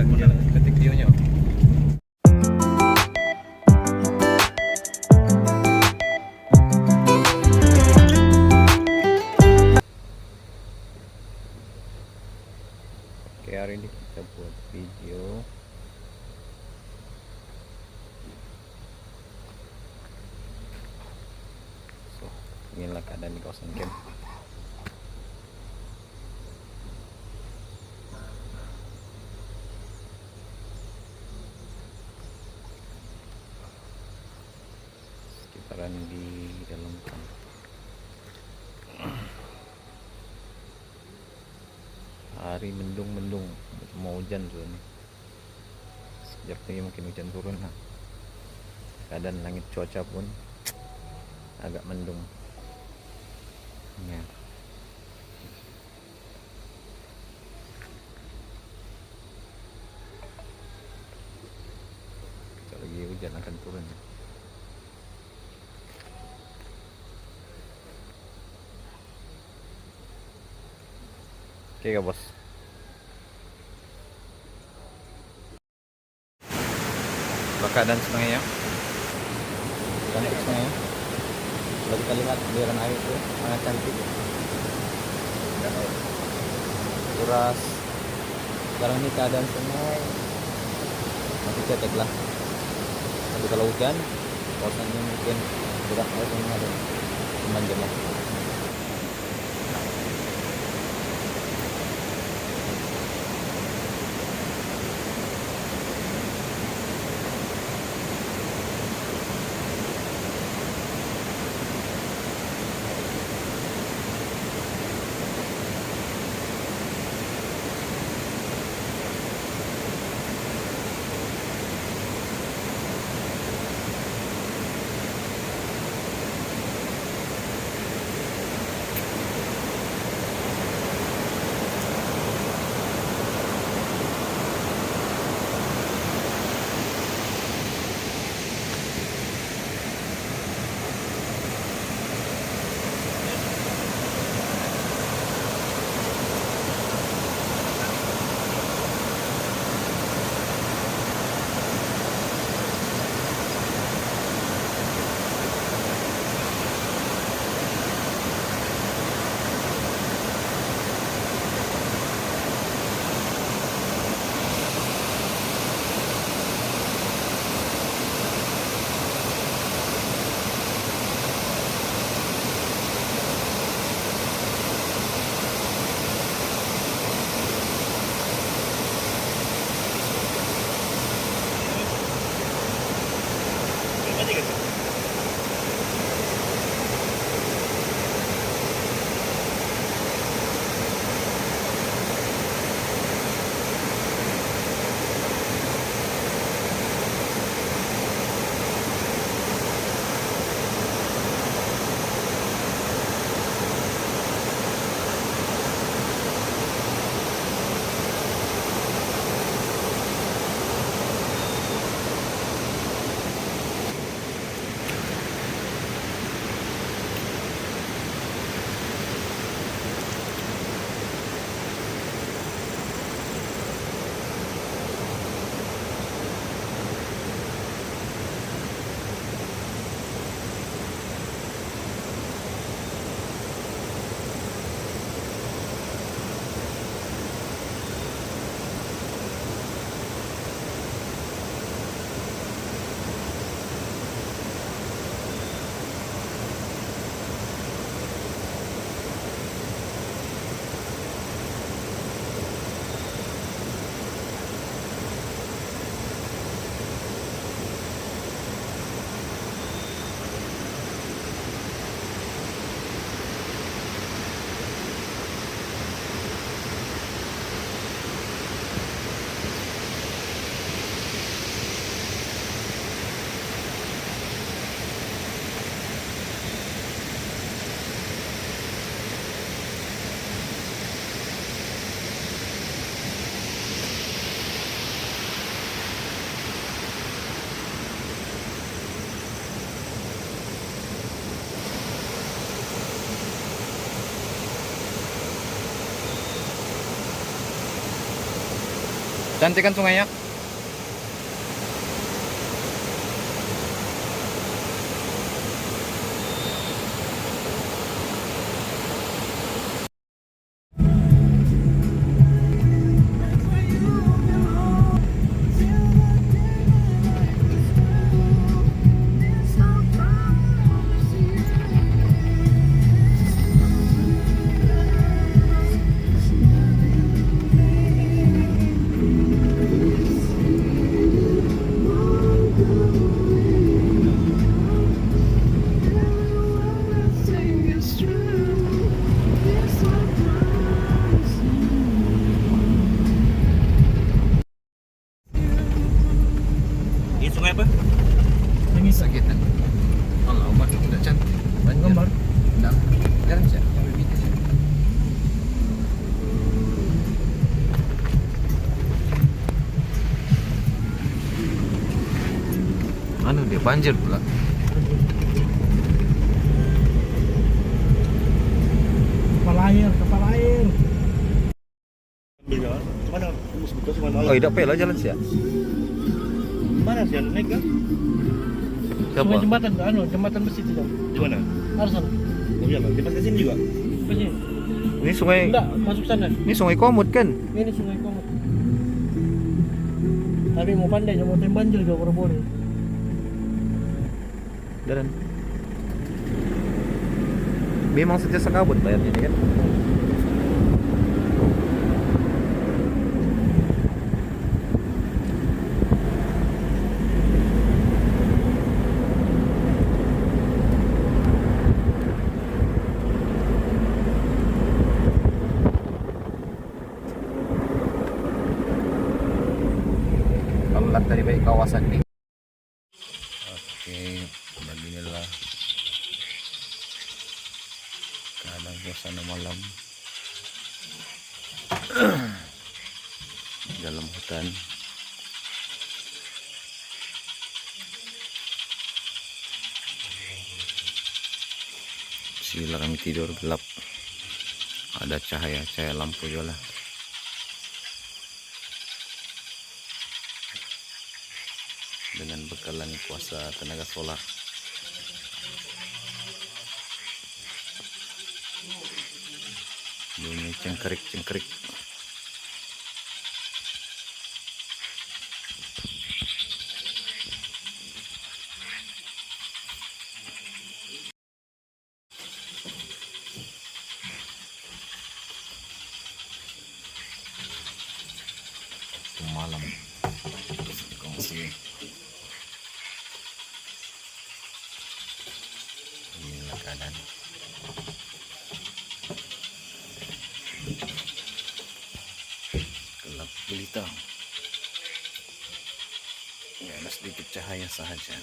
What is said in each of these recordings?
dia ketik videonya. Oke, hari ini kita buat video inilah keadaan di kawasan camp. Sekitaran di dalam camp. Hari mendung mau hujan tuh nih. Sekejap lagi mungkin hujan turun. Nah, keadaan langit cuaca pun agak mendung ya. Sekejap lagi hujan akan turun. Oke ya bos. Keadaan sungainya cantik, sungainya kalau kita lihat aliran air itu sangat cantik, deras. Sekarang ini keadaan sungai masih cetek lah, tapi kalau hujan kawasan ini mungkin deras air sungai ada teman lah. Cantik kan sungainya? Ini sungai apa? Ini sakit kan? Allah, umat udah cantik. Gambar. Enggak. Jalan sih. Yang lebih sih. Anu dia banjir pula. Kapal air. Beda. Mana? Sebetulnya sungai malam. Oh, tidak payah jalan sih ya. Mana sih yang naik kan? Siapa? Sungai jembatan, jembatan besi itu jauh. Di mana? Harus sana. Oh iya, di pas sini juga. Ke sini. Ini sungai. Enggak, masuk sana. Ini sungai Komut kan? Ini sungai Komut. Tapi mau pandai, mau banjir juga kurang boleh. Dan memang sejak sekabut bayarnya ini kan? Lihat dari baik kawasan ini. Oke, beginilah keadaan suasana malam dalam hutan. Sila kami tidur gelap, ada cahaya lampu juga lah. Dengan bekalan kuasa tenaga solar. Bunyi cengkerik-cengkerik. Malam kongsi. Inilah keadaan. Gelap gulita. Ya, ada sedikit cahaya sahaja.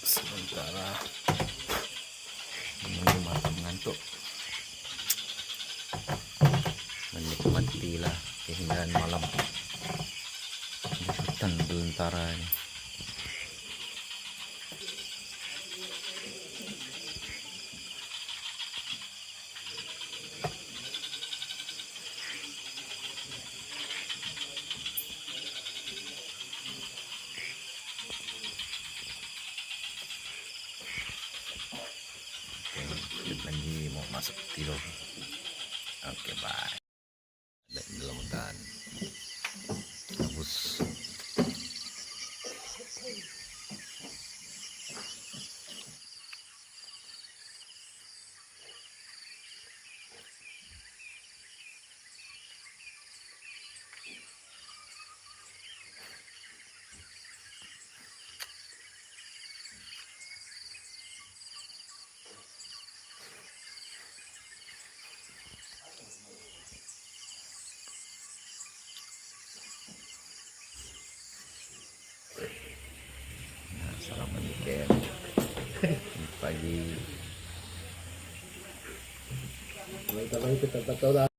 Sementara menunggu mata mengantuk, menikmatilah keindahan malam di hutan belantara ini. Lagi mau masuk tidur. Oke, bye. Dalam hutan gabus. lagi. Kalau kita tempat tahu